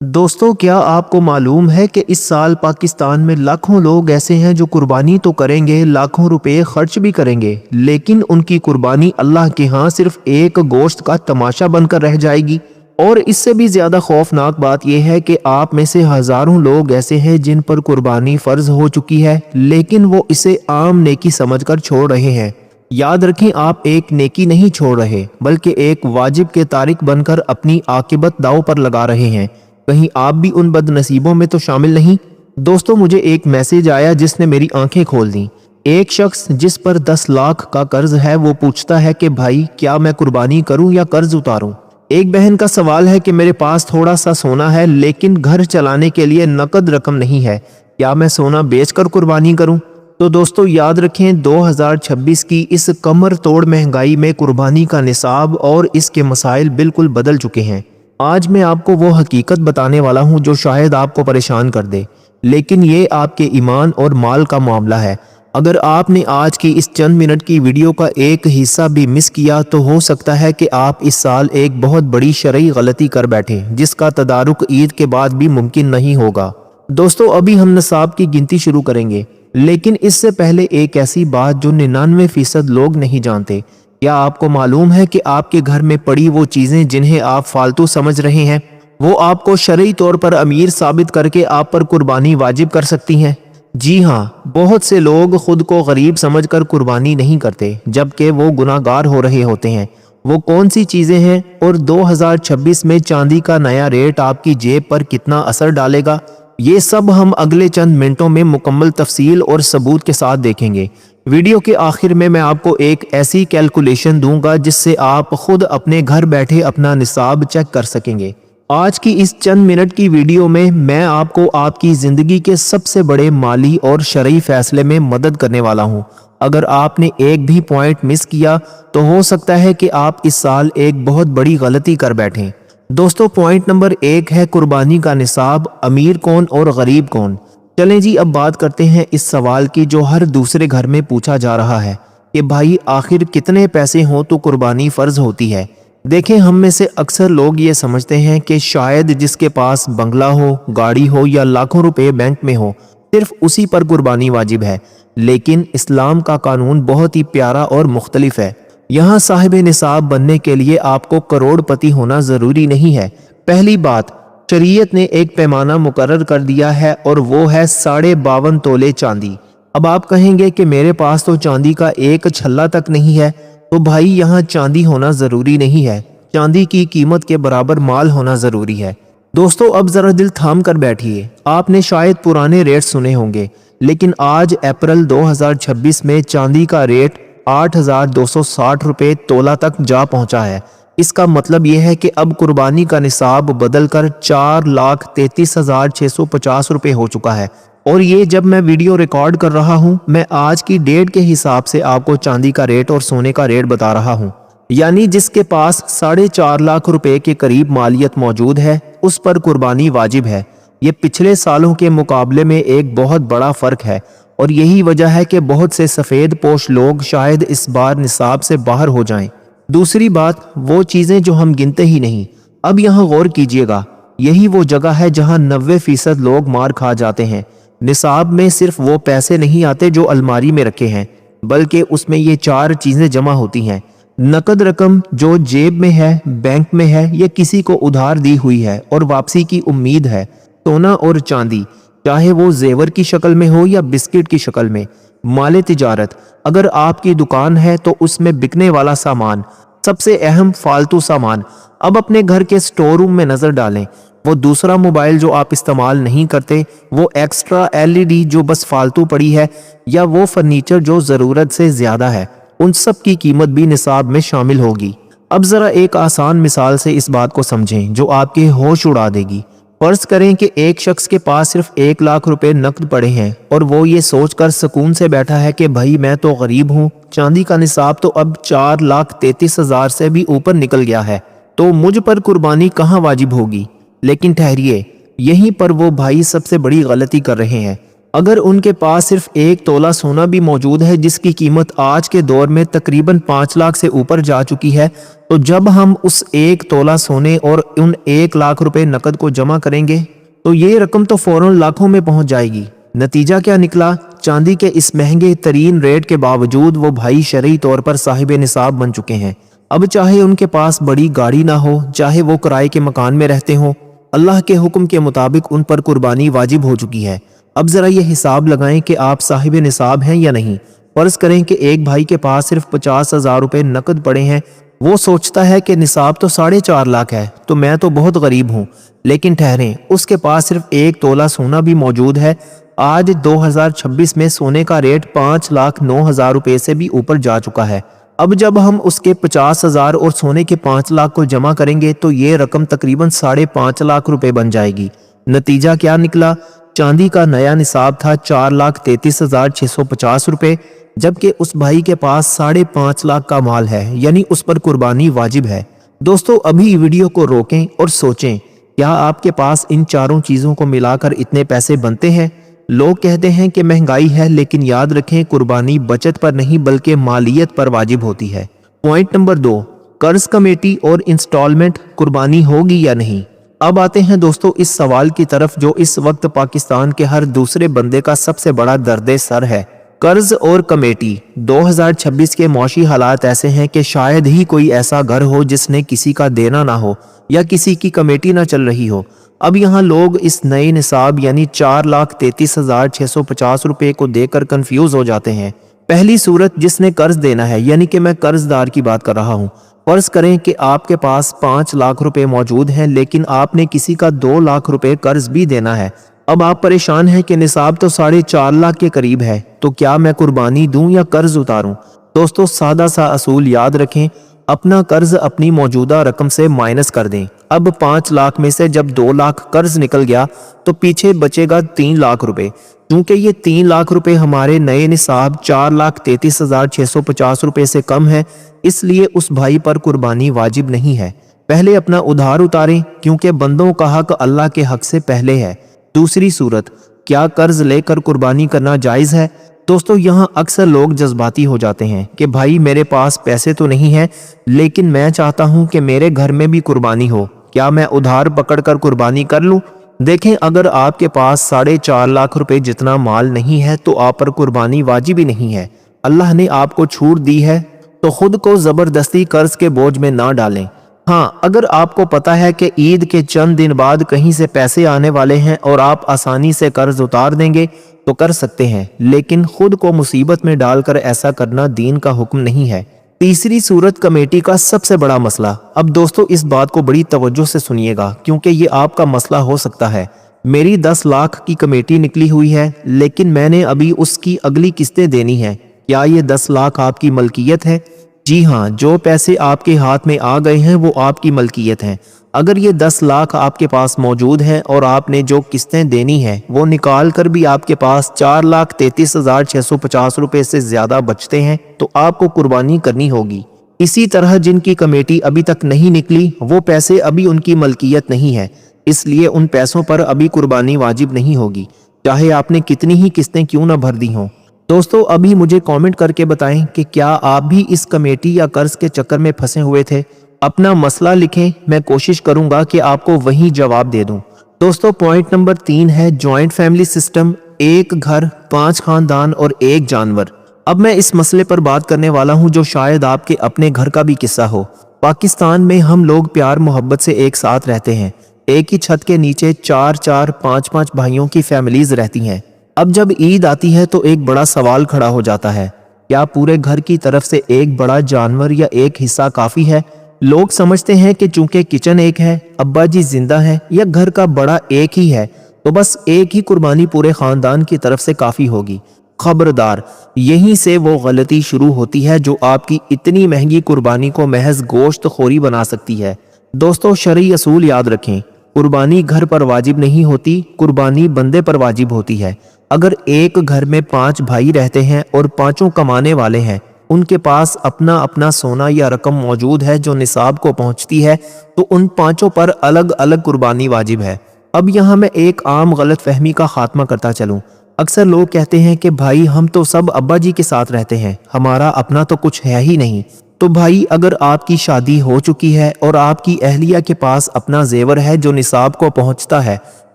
दोस्तों, क्या आपको मालूम है कि इस साल पाकिस्तान में लाखों लोग ऐसे हैं जो कुर्बानी तो करेंगे, लाखों रुपए खर्च भी करेंगे, लेकिन उनकी कुर्बानी अल्लाह के यहाँ सिर्फ एक गोश्त का तमाशा बनकर रह जाएगी। और इससे भी ज्यादा खौफनाक बात यह है कि आप में से हजारों लोग ऐसे हैं जिन पर कुर्बानी फर्ज हो चुकी है, लेकिन वो इसे आम नेकी समझकर छोड़ रहे हैं। याद रखें, आप एक नेकी नहीं छोड़ रहे बल्कि एक वाजिब के तारिक बनकर अपनी आकिबत दांव पर लगा रहे हैं। कहीं आप भी उन बदनसीबों में तो शामिल नहीं। दोस्तों, मुझे एक मैसेज आया जिसने मेरी आंखें खोल दी। एक शख्स जिस पर 10 लाख का कर्ज है वो पूछता है कि भाई, क्या मैं कुर्बानी करूं या कर्ज उतारूं। एक बहन का सवाल है कि मेरे पास थोड़ा सा सोना है लेकिन घर चलाने के लिए नकद रकम नहीं है, क्या मैं सोना बेचकर कुर्बानी करूं। तो दोस्तों, याद रखें, 2026 की इस कमर तोड़ महंगाई में कुर्बानी का निसाब और इसके मसाइल बिल्कुल बदल चुके हैं। आज मैं आपको वो हकीकत बताने वाला हूं जो शायद आपको परेशान कर दे, लेकिन ये आपके ईमान और माल का मामला है। अगर आपने आज की इस चंद मिनट की वीडियो का एक हिस्सा भी मिस किया तो हो सकता है कि आप इस साल एक बहुत बड़ी शरई गलती कर बैठे जिसका तदारुक ईद के बाद भी मुमकिन नहीं होगा। दोस्तों, अभी हम निसाब की गिनती शुरू करेंगे, लेकिन इससे पहले एक ऐसी बात जो 99% लोग नहीं जानते। क्या आपको मालूम है कि आपके घर में पड़ी वो चीजें जिन्हें आप फालतू समझ रहे हैं, वो आपको शरई तौर पर अमीर साबित करके आप पर कुर्बानी वाजिब कर सकती हैं। जी हाँ, बहुत से लोग खुद को गरीब समझकर कुर्बानी नहीं करते जबकि वो गुनाहगार हो रहे होते हैं। वो कौन सी चीजें हैं और 2026 में चांदी का नया रेट आपकी जेब पर कितना असर डालेगा, ये सब हम अगले चंद मिनटों में मुकम्मल तफसील और सबूत के साथ देखेंगे। वीडियो के आखिर में मैं आपको एक ऐसी कैलकुलेशन दूंगा जिससे आप खुद अपने घर बैठे अपना निसाब चेक कर सकेंगे। आज की इस चंद मिनट की वीडियो में मैं आपको आपकी जिंदगी के सबसे बड़े माली और शरई फैसले में मदद करने वाला हूं। अगर आपने एक भी पॉइंट मिस किया तो हो सकता है कि आप इस साल एक बहुत बड़ी गलती कर बैठें। दोस्तों, पॉइंट नंबर 1 है कुर्बानी का निसाब, अमीर कौन और गरीब कौन। चलें जी, अब बात करते हैं इस सवाल की जो हर दूसरे घर में पूछा जा रहा है कि भाई, आखिर कितने पैसे हो तो कुर्बानी फर्ज होती है। देखें, हम में से अक्सर लोग ये समझते हैं कि शायद जिसके पास बंगला हो, गाड़ी हो या लाखों रुपए बैंक में हो, सिर्फ उसी पर कुर्बानी वाजिब है। लेकिन इस्लाम का कानून बहुत ही प्यारा और मुख्तलिफ है। यहाँ साहिब निसाब बनने के लिए आपको करोड़पति होना जरूरी नहीं है। पहली बात, शरीयत ने एक पैमाना मुकर्रर कर दिया है और वो है 52.5 तोले चांदी। अब आप कहेंगे कि मेरे पास तो चांदी का एक छल्ला तक नहीं है। तो भाई, यहाँ चांदी होना जरूरी नहीं है, चांदी की कीमत के बराबर माल होना जरूरी है। दोस्तों, अब जरा दिल थाम कर बैठिए। आपने शायद पुराने रेट सुने होंगे, लेकिन आज अप्रैल 2026 में चांदी का रेट 8,260 रुपये तोला तक जा पहुंचा है। इसका मतलब यह है कि अब कुर्बानी का निसाब बदलकर 4,33,650 रुपये हो चुका है। और ये जब मैं वीडियो रिकॉर्ड कर रहा हूँ, मैं आज की डेट के हिसाब से आपको चांदी का रेट और सोने का रेट बता रहा हूँ। यानी जिसके पास 4.5 लाख रुपए के करीब मालियत मौजूद है, उस पर कुर्बानी वाजिब है। ये पिछले सालों के मुकाबले में एक बहुत बड़ा फर्क है और यही वजह है कि बहुत से सफ़ेद पोश लोग शायद इस बार निसाब से बाहर हो जाएं। दूसरी बात, वो चीज़ें जो हम गिनते ही नहीं। अब यहाँ गौर कीजिएगा, यही वो जगह है जहाँ 90% लोग मार खा जाते हैं। निसाब में सिर्फ वो पैसे नहीं आते जो अलमारी में रखे हैं, बल्कि उसमें ये 4 चीज़ें जमा होती हैं। नकद रकम जो जेब में है, बैंक में है या किसी को उधार दी हुई है और वापसी की उम्मीद है। सोना और चांदी, चाहे वो जेवर की शक्ल में हो या बिस्किट की शक्ल में। माले तिजारत, अगर आपकी दुकान है तो उसमें बिकने वाला सामान। सबसे अहम, फालतू सामान। अब अपने घर के स्टोर रूम में नजर डालें, वो दूसरा मोबाइल जो आप इस्तेमाल नहीं करते, वो एक्स्ट्रा LED जो बस फालतू पड़ी है, या वो फर्नीचर जो जरूरत से ज्यादा है, उन सब की कीमत भी निसाब में शामिल होगी। अब जरा एक आसान मिसाल से इस बात को समझें जो आपके होश उड़ा देगी। फर्ज करें कि एक शख्स के पास सिर्फ 1 लाख रुपए नकद पड़े हैं और वो ये सोचकर सुकून से बैठा है कि भाई, मैं तो गरीब हूँ, चांदी का निसाब तो अब 4,33,000 से भी ऊपर निकल गया है, तो मुझ पर कुर्बानी कहाँ वाजिब होगी। लेकिन ठहरिए, यहीं पर वो भाई सबसे बड़ी गलती कर रहे हैं। اگر ان کے پاس صرف 1 تولہ سونا بھی موجود ہے جس کی قیمت آج کے دور میں تقریباً 5 لاکھ سے اوپر جا چکی ہے، تو جب ہم اس 1 تولہ سونے اور ان 1 لاکھ روپے نقد کو جمع کریں گے تو یہ رقم تو فوراً لاکھوں میں پہنچ جائے گی۔ نتیجہ کیا نکلا؟ چاندی کے اس مہنگے ترین ریٹ کے باوجود وہ بھائی شرعی طور پر صاحب نصاب بن چکے ہیں۔ اب چاہے ان کے پاس بڑی گاڑی نہ ہو، چاہے وہ کرائے کے مکان میں رہتے ہوں، اللہ کے حکم کے مطابق ان پر قربانی واجب ہو چکی ہے۔ اب ذرا یہ حساب لگائیں کہ آپ صاحب نصاب ہیں یا نہیں۔ فرض کریں کہ ایک بھائی کے پاس صرف 50,000 روپے نقد پڑے ہیں۔ وہ سوچتا ہے کہ نصاب تو 4.5 لاکھ ہے، تو میں تو بہت غریب ہوں۔ لیکن ٹھہریں، اس کے پاس صرف 1 تولہ سونا بھی موجود ہے۔ آج 2026 میں سونے کا ریٹ 5,09,000 روپے سے بھی اوپر جا چکا ہے۔ اب جب ہم اس کے 50,000 اور سونے کے 5 لاکھ کو جمع کریں گے تو یہ رقم تقریباً 5.5 لاکھ روپے بن جائے گی۔ نتیجہ کیا نکلا؟ چاندی کا نیا نصاب تھا 4,33,650 روپے، جبکہ اس بھائی کے پاس 5.5 لاکھ کا مال ہے، یعنی اس پر قربانی واجب ہے۔ دوستو، ابھی ویڈیو کو روکیں اور سوچیں، کیا آپ کے پاس ان چاروں چیزوں کو ملا کر اتنے پیسے بنتے ہیں؟ لوگ کہتے ہیں کہ مہنگائی ہے، لیکن یاد رکھیں قربانی بچت پر نہیں بلکہ مالیت پر واجب ہوتی ہے۔ پوائنٹ نمبر 2، قرض کمیٹی اور انسٹالمنٹ قربانی ہوگی یا نہیں؟ اب آتے ہیں دوستو اس سوال کی طرف جو اس وقت پاکستان کے ہر دوسرے بندے کا سب سے بڑا درد سر ہے۔ قرض اور کمیٹی۔ 2026 کے معاشی حالات ایسے ہیں کہ شاید ہی کوئی ایسا گھر ہو جس نے کسی کا دینا نہ ہو یا کسی کی کمیٹی نہ چل رہی ہو۔ اب یہاں لوگ اس نئے نصاب یعنی 4,33,650 روپے کو دے کر کنفیوز ہو جاتے ہیں۔ پہلی صورت، جس نے قرض دینا ہے، یعنی کہ میں قرض دار کی بات کر رہا ہوں۔ فرض کریں کہ آپ کے پاس 5 لاکھ روپے موجود ہیں، لیکن آپ نے کسی کا 2 لاکھ روپے قرض بھی دینا ہے۔ اب آپ پریشان ہیں کہ نصاب تو 4.5 لاکھ کے قریب ہے، تو کیا میں قربانی دوں یا قرض اتاروں؟ دوستو، سادہ سا اصول یاد رکھیں، اپنا قرض اپنی موجودہ رقم سے مائنس کر دیں۔ اب 5 لاکھ میں سے جب 2 لاکھ قرض نکل گیا تو پیچھے بچے گا 3 لاکھ روپے۔ چونکہ یہ 3 لاکھ روپے ہمارے نئے نصاب 4,33,650 روپے سے کم ہے، اس لیے اس بھائی پر قربانی واجب نہیں ہے۔ پہلے اپنا ادھار اتاریں، کیونکہ بندوں کا حق اللہ کے حق سے پہلے ہے۔ دوسری صورت، کیا قرض لے کر قربانی کرنا جائز ہے؟ دوستو، یہاں اکثر لوگ جذباتی ہو جاتے ہیں کہ بھائی میرے پاس پیسے تو نہیں ہیں، لیکن میں چاہتا ہوں کہ میرے گھر میں بھی قربانی ہو، کیا میں ادھار پکڑ کر قربانی کر لوں؟ دیکھیں، اگر آپ کے پاس 4.5 لاکھ روپے جتنا مال نہیں ہے تو آپ پر قربانی واجب ہی نہیں ہے۔ اللہ نے آپ کو چھوٹ دی ہے تو خود کو زبردستی قرض کے بوجھ میں نہ ڈالیں۔ ہاں، اگر آپ کو پتا ہے کہ عید کے چند دن بعد کہیں سے پیسے آنے والے ہیں اور آپ آسانی سے قرض اتار دیں گے تو کر سکتے ہیں، لیکن خود کو مصیبت میں ڈال کر ایسا کرنا دین کا حکم نہیں ہے۔ تیسری صورت، کمیٹی کا سب سے بڑا مسئلہ۔ اب دوستو اس بات کو بڑی توجہ سے سنیے گا، کیونکہ یہ آپ کا مسئلہ ہو سکتا ہے۔ میری 10 لاکھ کی کمیٹی نکلی ہوئی ہے، لیکن میں نے ابھی اس کی اگلی قسطیں دینی ہیں۔ کیا یہ 10 لاکھ آپ کی ملکیت ہے؟ جی ہاں، جو پیسے آپ کے ہاتھ میں آ گئے ہیں وہ آپ کی ملکیت ہیں۔ اگر یہ 10 لاکھ آپ کے پاس موجود ہیں اور آپ نے جو قسطیں دینی ہیں وہ نکال کر بھی آپ کے پاس 4,33,650 روپے سے زیادہ بچتے ہیں تو آپ کو قربانی کرنی ہوگی۔ اسی طرح جن کی کمیٹی ابھی تک نہیں نکلی وہ پیسے ابھی ان کی ملکیت نہیں ہے، اس لیے ان پیسوں پر ابھی قربانی واجب نہیں ہوگی، چاہے آپ نے کتنی ہی قسطیں کیوں نہ بھر دی ہوں۔ دوستو ابھی مجھے کامنٹ کر کے بتائیں کہ کیا آپ بھی اس کمیٹی یا قرض کے چکر میں پھنسے ہوئے تھے؟ اپنا مسئلہ لکھیں، میں کوشش کروں گا کہ آپ کو وہی جواب دے دوں۔ دوستو پوائنٹ نمبر 3 ہے جوائنٹ فیملی سسٹم، 1 گھر 5 خاندان اور 1 جانور۔ اب میں اس مسئلے پر بات کرنے والا ہوں جو شاید آپ کے اپنے گھر کا بھی قصہ ہو۔ پاکستان میں ہم لوگ پیار محبت سے ایک ساتھ رہتے ہیں، ایک ہی چھت کے نیچے 4 5 بھائیوں کی فیملیز رہتی ہیں۔ اب جب عید آتی ہے تو ایک بڑا سوال کھڑا ہو جاتا ہے، کیا پورے گھر کی طرف سے ایک بڑا جانور یا ایک حصہ کافی ہے؟ لوگ سمجھتے ہیں کہ چونکہ کچن ایک ہے، ابا جی زندہ ہیں یا گھر کا بڑا ایک ہی ہے تو بس ایک ہی قربانی پورے خاندان کی طرف سے کافی ہوگی۔ خبردار، یہیں سے وہ غلطی شروع ہوتی ہے جو آپ کی اتنی مہنگی قربانی کو محض گوشت خوری بنا سکتی ہے۔ دوستو شرعی اصول یاد رکھیں، قربانی گھر پر واجب نہیں ہوتی، قربانی بندے پر واجب ہوتی ہے۔ اگر ایک گھر میں 5 بھائی رہتے ہیں اور 5 کمانے والے ہیں، ان کے پاس اپنا اپنا سونا یا رقم موجود ہے جو نصاب کو پہنچتی ہے، تو ان 5 پر الگ الگ قربانی واجب ہے۔ اب یہاں میں ایک عام غلط فہمی کا خاتمہ کرتا چلوں۔ अक्सर लोग कहते हैं कि भाई हम तो सब अब्बा जी के साथ रहते हैं, हमारा अपना तो कुछ है ही नहीं। तो भाई अगर आपकी शादी हो चुकी है और आपकी अहलिया के पास अपना जेवर है जो निसाब को पहुंचता है,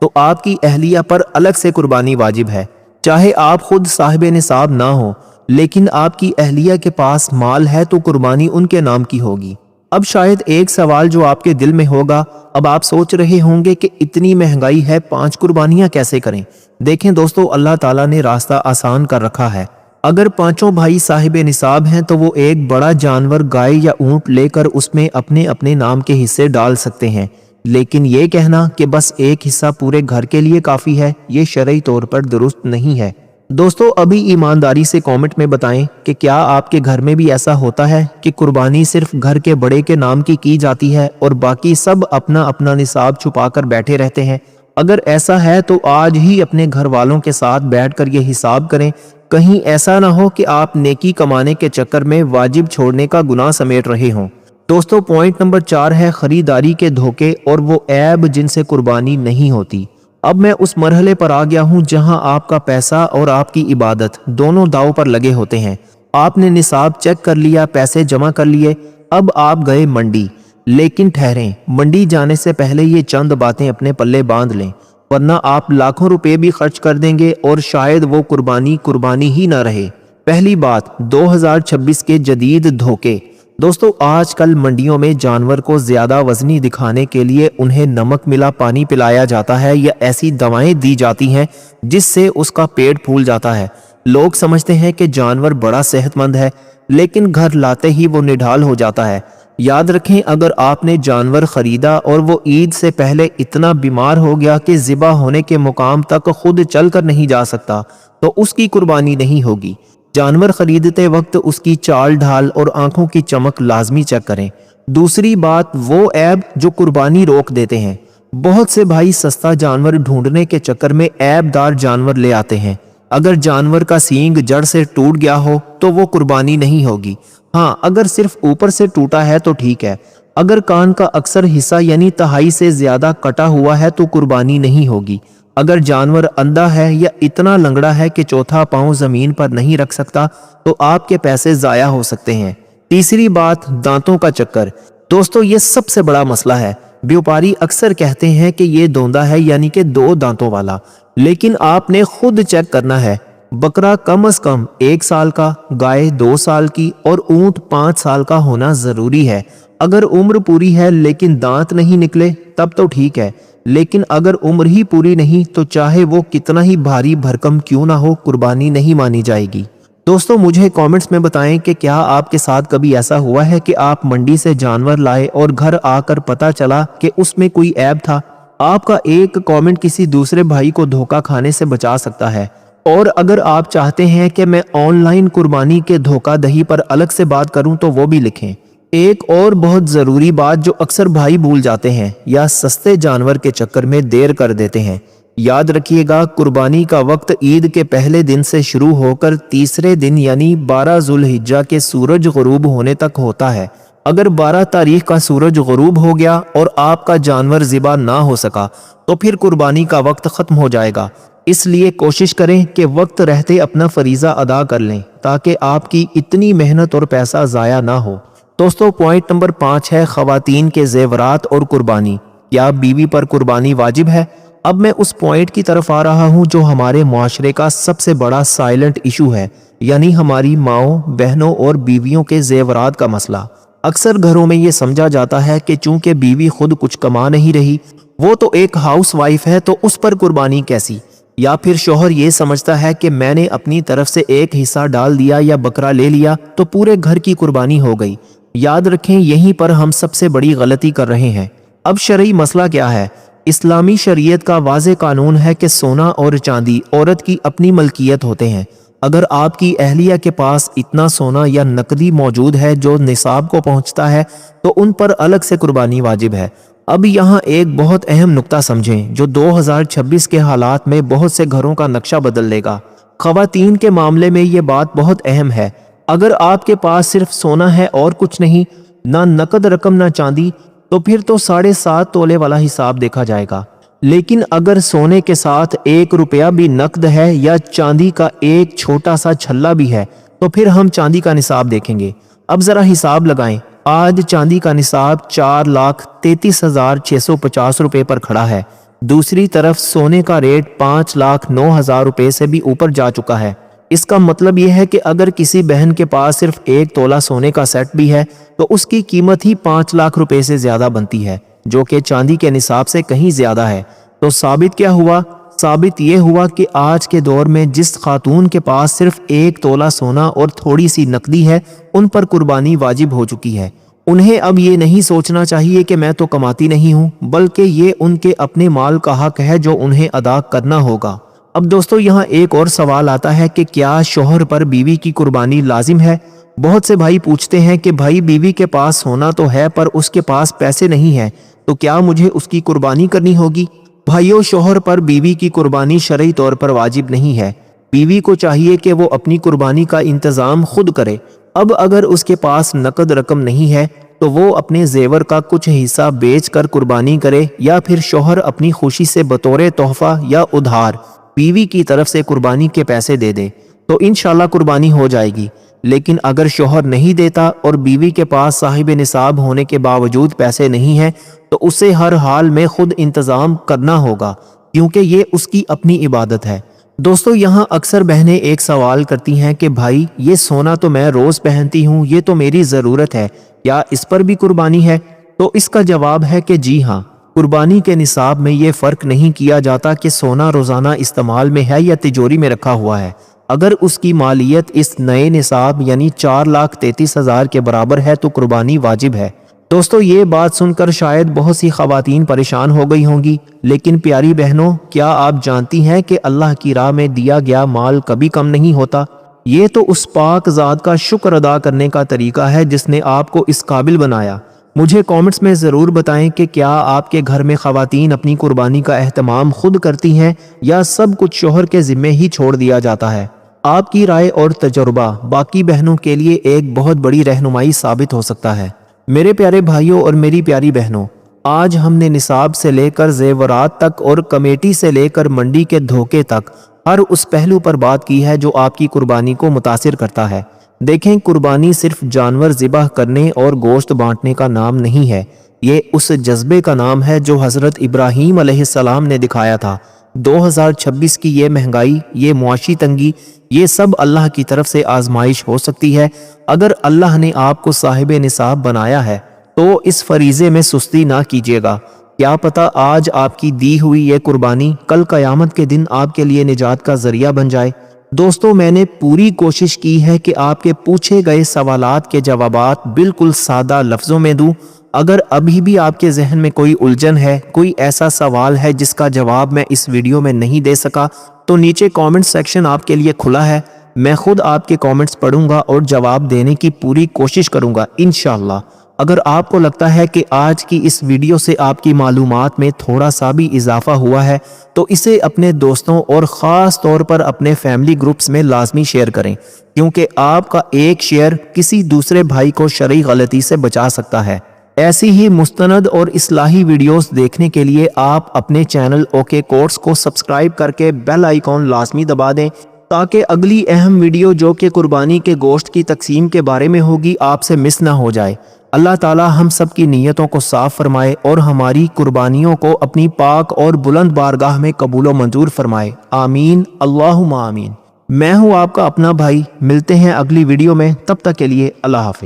तो आपकी अहलिया पर अलग से कुर्बानी वाजिब है। चाहे आप खुद साहिब निसाब ना हो, लेकिन आपकी अहलिया के पास माल है तो कुर्बानी उनके नाम की होगी। अब शायद एक सवाल जो आपके दिल में होगा, अब आप सोच रहे होंगे कि इतनी महंगाई है, 5 कुर्बानियां कैसे करें। देखें दोस्तों, अल्लाह ताला ने रास्ता आसान कर रखा है। अगर पांचों भाई साहिब निसाब हैं तो वो एक बड़ा जानवर गाय या ऊंट लेकर उसमें अपने अपने नाम के हिस्से डाल सकते हैं। लेकिन ये कहना कि बस एक हिस्सा पूरे घर के लिए काफ़ी है, ये शरई तौर पर दुरुस्त नहीं है। दोस्तों, अभी ईमानदारी से कमेंट में बताएं कि क्या आपके घर में भी ऐसा होता है कि कुर्बानी सिर्फ घर के बड़े के नाम की जाती है और बाकी सब अपना अपना निसाब छुपाकर बैठे रहते हैं। अगर ऐसा है तो आज ही अपने घर वालों के साथ बैठकर ये हिसाब करें, कहीं ऐसा ना हो कि आप नेकी कमाने के चक्कर में वाजिब छोड़ने का गुनाह समेट रहे हों। दोस्तों, पॉइंट नंबर 4 है खरीदारी के धोखे और वो ऐब जिनसे कुर्बानी नहीं होती। अब मैं उस मरहले पर आ गया हूं जहां आपका पैसा और आपकी इबादत दोनों दांव पर लगे होते हैं। आपने निसाब चेक कर लिया, पैसे जमा कर लिए, अब आप गए मंडी। लेकिन ठहरें, मंडी जाने से पहले ये चंद बातें अपने पल्ले बांध लें, वरना आप लाखों रुपए भी खर्च कर देंगे और शायद वो कुर्बानी ही ना रहे। पहली बात, 2026 के जदीद धोखे। दोस्तों, आजकल मंडियों में जानवर को ज्यादा वजनी दिखाने के लिए उन्हें नमक मिला पानी पिलाया जाता है या ऐसी दवाएं दी जाती हैं जिससे उसका पेट फूल जाता है। लोग समझते हैं कि जानवर बड़ा सेहतमंद है, लेकिन घर लाते ही वो निढाल हो जाता है। याद रखें, अगर आपने जानवर खरीदा और वो ईद से पहले इतना बीमार हो गया कि ज़िबा होने के मुकाम तक खुद चलकर नहीं जा सकता, तो उसकी कुर्बानी नहीं होगी। जानवर खरीदते वक्त उसकी चाल ढाल और आंखों की चमक लाजमी चेक करें। दूसरी बात, वो ऐब जो कुर्बानी रोक देते हैं। बहुत से भाई सस्ता जानवर ढूंढने के चक्कर में ऐबदार जानवर ले आते हैं। अगर जानवर का सींग जड़ से टूट गया हो तो वो कुर्बानी नहीं होगी। हाँ, अगर सिर्फ ऊपर से टूटा है तो ठीक है। अगर कान का अक्सर हिस्सा यानी तिहाई से ज्यादा कटा हुआ है तो कुर्बानी नहीं होगी। अगर जानवर अंधा है या इतना लंगड़ा है कि चौथा पांव जमीन पर नहीं रख सकता, तो आपके पैसे जाया हो सकते हैं। तीसरी बात, दांतों का चक्कर। दोस्तों, ये सबसे बड़ा मसला है। व्यापारी अक्सर कहते हैं कि ये दोंदा है यानी कि 2 दांतों वाला, लेकिन आपने खुद चेक करना है। बकरा कम से कम 1 साल का, गाय 2 साल की और ऊंट 5 साल का होना जरूरी है। अगर उम्र पूरी है लेकिन दांत नहीं निकले तब तो ठीक है, लेकिन अगर उम्र ही पूरी नहीं तो चाहे वो कितना ही भारी भरकम क्यों ना हो, कुर्बानी नहीं मानी जाएगी। दोस्तों, मुझे कमेंट्स में बताएं कि क्या आपके साथ कभी ऐसा हुआ है कि आप मंडी से जानवर लाए और घर आकर पता चला कि उसमें कोई ऐब था। आपका एक कमेंट किसी दूसरे भाई को धोखा खाने से बचा सकता है। और अगर आप चाहते हैं कि मैं ऑनलाइन कुर्बानी के धोखाधड़ी पर अलग से बात करूं तो वो भी लिखें। एक और बहुत ज़रूरी बात जो अक्सर भाई भूल जाते हैं या सस्ते जानवर के चक्कर में देर कर देते हैं। याद रखिएगा, कुर्बानी का वक्त ईद के पहले दिन से शुरू होकर तीसरे दिन यानी 12 जुल्हिज्जा के सूरज गुरूब होने तक होता है। अगर 12 तारीख का सूरज गुरूब हो गया और आपका जानवर ज़िबा ना हो सका तो फिर कुर्बानी का वक्त ख़त्म हो जाएगा। इसलिए कोशिश करें कि वक्त रहते अपना फरीज़ा अदा कर लें ताकि आपकी इतनी मेहनत और पैसा ज़ाया ना हो। दोस्तों, पॉइंट नंबर 5 है ख़वातीन के ज़ेवरात और कुर्बानी। क्या बीवी पर कुर्बानी वाजिब है? अब मैं उस पॉइंट की तरफ आ रहा हूं जो हमारे मुआशरे का सबसे बड़ा साइलेंट इशू है, यानी हमारी माओं, बहनों और बीवियों के ज़ेवरात का मसला। अक्सर घरों में ये समझा जाता है कि चूंकि बीवी खुद कुछ कमा नहीं रही, वो तो एक हाउस वाइफ है, तो उस पर कुर्बानी कैसी। या फिर शोहर ये समझता है कि मैंने अपनी तरफ से एक हिस्सा डाल दिया या बकरा ले लिया तो पूरे घर की कुर्बानी हो गई। याद रखें, यहीं पर हम सबसे बड़ी गलती कर रहे हैं। अब शरई मसला क्या है? इस्लामी शरीयत का वाज़े कानून है कि सोना और चांदी औरत की अपनी मलकियत होते हैं। अगर आपकी अहलिया के पास इतना सोना या नकदी मौजूद है जो निसाब को पहुंचता है तो उन पर अलग से कुर्बानी वाजिब है। अब यहाँ एक बहुत अहम नुक्ता समझें जो 2026 के हालात में बहुत से घरों का नक्शा बदल देगा। ख़वातीन के मामले में ये बात बहुत अहम है। अगर आपके पास सिर्फ सोना है और कुछ नहीं, ना नकद रकम ना चांदी, तो फिर तो 7.5 तोले वाला हिसाब देखा जाएगा। لیکن اگر سونے کے ساتھ 1 روپیہ بھی نقد ہے یا چاندی کا ایک چھوٹا سا چھلا بھی ہے تو پھر ہم چاندی کا نصاب دیکھیں گے۔ اب ذرا حساب لگائیں، آج چاندی کا نصاب 4,33,650 روپے پر کھڑا ہے۔ دوسری طرف سونے کا ریٹ 5,09,000 روپے سے بھی اوپر جا چکا ہے۔ اس کا مطلب یہ ہے کہ اگر کسی بہن کے پاس صرف 1 تولہ سونے کا سیٹ بھی ہے تو اس کی قیمت ہی 5 لاکھ روپے سے زیادہ بنتی ہے، جو کہ چاندی کے نصاب سے کہیں زیادہ ہے۔ تو ثابت کیا ہوا؟ ثابت یہ ہوا کہ آج کے دور میں جس خاتون کے پاس صرف 1 تولہ سونا اور تھوڑی سی نقدی ہے، ان پر قربانی واجب ہو چکی ہے۔ انہیں اب یہ نہیں سوچنا چاہیے کہ میں تو کماتی نہیں ہوں، بلکہ یہ ان کے اپنے مال کا حق ہے جو انہیں ادا کرنا ہوگا۔ اب دوستو یہاں ایک اور سوال آتا ہے کہ کیا شوہر پر بیوی کی قربانی لازم ہے؟ بہت سے بھائی پوچھتے ہیں کہ بھائی بیوی کے پاس سونا تو ہے پر اس کے پاس پیسے نہیں ہیں، تو کیا مجھے اس کی قربانی کرنی ہوگی؟ بھائیو، شوہر پر بیوی کی قربانی شرعی طور پر واجب نہیں ہے۔ بیوی کو چاہیے کہ وہ اپنی قربانی کا انتظام خود کرے۔ اب اگر اس کے پاس نقد رقم نہیں ہے تو وہ اپنے زیور کا کچھ حصہ بیچ کر قربانی کرے، یا پھر شوہر اپنی خوشی سے بطور تحفہ یا ادھار بیوی کی طرف سے قربانی کے پیسے دے دے تو انشاءاللہ قربانی ہو جائے گی۔ لیکن اگر شوہر نہیں دیتا اور بیوی کے پاس صاحب نصاب ہونے کے باوجود پیسے نہیں ہیں تو اسے ہر حال میں خود انتظام کرنا ہوگا، کیونکہ یہ اس کی اپنی عبادت ہے۔ دوستو یہاں اکثر بہنیں ایک سوال کرتی ہیں کہ بھائی یہ سونا تو میں روز پہنتی ہوں، یہ تو میری ضرورت ہے، کیا اس پر بھی قربانی ہے؟ تو اس کا جواب ہے کہ جی ہاں، قربانی کے نصاب میں یہ فرق نہیں کیا جاتا کہ سونا روزانہ استعمال میں ہے یا تجوری میں رکھا ہوا ہے۔ اگر اس کی مالیت اس نئے نصاب یعنی 4,33,000 کے برابر ہے تو قربانی واجب ہے۔ دوستو یہ بات سن کر شاید بہت سی خواتین پریشان ہو گئی ہوں گی، لیکن پیاری بہنوں، کیا آپ جانتی ہیں کہ اللہ کی راہ میں دیا گیا مال کبھی کم نہیں ہوتا؟ یہ تو اس پاک ذات کا شکر ادا کرنے کا طریقہ ہے جس نے آپ کو اس قابل بنایا۔ مجھے کامنٹس میں ضرور بتائیں کہ کیا آپ کے گھر میں خواتین اپنی قربانی کا اہتمام خود کرتی ہیں یا سب کچھ شوہر کے ذمے ہی چھوڑ دیا جاتا ہے؟ آپ کی رائے اور تجربہ باقی بہنوں کے لیے ایک بہت بڑی رہنمائی ثابت ہو سکتا ہے۔ میرے پیارے بھائیوں اور میری پیاری بہنوں، آج ہم نے نصاب سے لے کر زیورات تک اور کمیٹی سے لے کر منڈی کے دھوکے تک ہر اس پہلو پر بات کی ہے جو آپ کی قربانی کو متاثر کرتا ہے۔ دیکھیں، قربانی صرف جانور ذبح کرنے اور گوشت بانٹنے کا نام نہیں ہے، یہ اس جذبے کا نام ہے جو حضرت ابراہیم علیہ السلام نے دکھایا تھا۔ 2026 کی یہ مہنگائی، یہ معاشی تنگی، یہ سب اللہ کی طرف سے آزمائش ہو سکتی ہے۔ اگر اللہ نے آپ کو صاحب نصاب بنایا ہے تو اس فریضے میں سستی نہ کیجیے گا۔ کیا پتہ آج آپ کی دی ہوئی یہ قربانی کل قیامت کے دن آپ کے لیے نجات کا ذریعہ بن جائے۔ دوستو میں نے پوری کوشش کی ہے کہ آپ کے پوچھے گئے سوالات کے جوابات بالکل سادہ لفظوں میں دوں۔ اگر ابھی بھی آپ کے ذہن میں کوئی الجھن ہے، کوئی ایسا سوال ہے جس کا جواب میں اس ویڈیو میں نہیں دے سکا، تو نیچے کامنٹ سیکشن آپ کے لیے کھلا ہے۔ میں خود آپ کے کامنٹس پڑھوں گا اور جواب دینے کی پوری کوشش کروں گا انشاءاللہ۔ اگر آپ کو لگتا ہے کہ آج کی اس ویڈیو سے آپ کی معلومات میں تھوڑا سا بھی اضافہ ہوا ہے تو اسے اپنے دوستوں اور خاص طور پر اپنے فیملی گروپس میں لازمی شیئر کریں، کیونکہ آپ کا ایک شیئر کسی دوسرے بھائی کو شرعی غلطی سے بچا سکتا ہے۔ ایسی ہی مستند اور اصلاحی ویڈیوز دیکھنے کے لیے آپ اپنے چینل اوکے کورس کو سبسکرائب کر کے بیل آئیکن لازمی دبا دیں تاکہ اگلی اہم ویڈیو جو کہ قربانی کے گوشت کی تقسیم کے بارے میں ہوگی آپ سے مس نہ ہو جائے۔ اللہ تعالی ہم سب کی نیتوں کو صاف فرمائے اور ہماری قربانیوں کو اپنی پاک اور بلند بارگاہ میں قبول و منظور فرمائے، آمین اللہم آمین۔ میں ہوں آپ کا اپنا بھائی، ملتے ہیں اگلی ویڈیو میں، تب تک کے لیے اللہ حافظ۔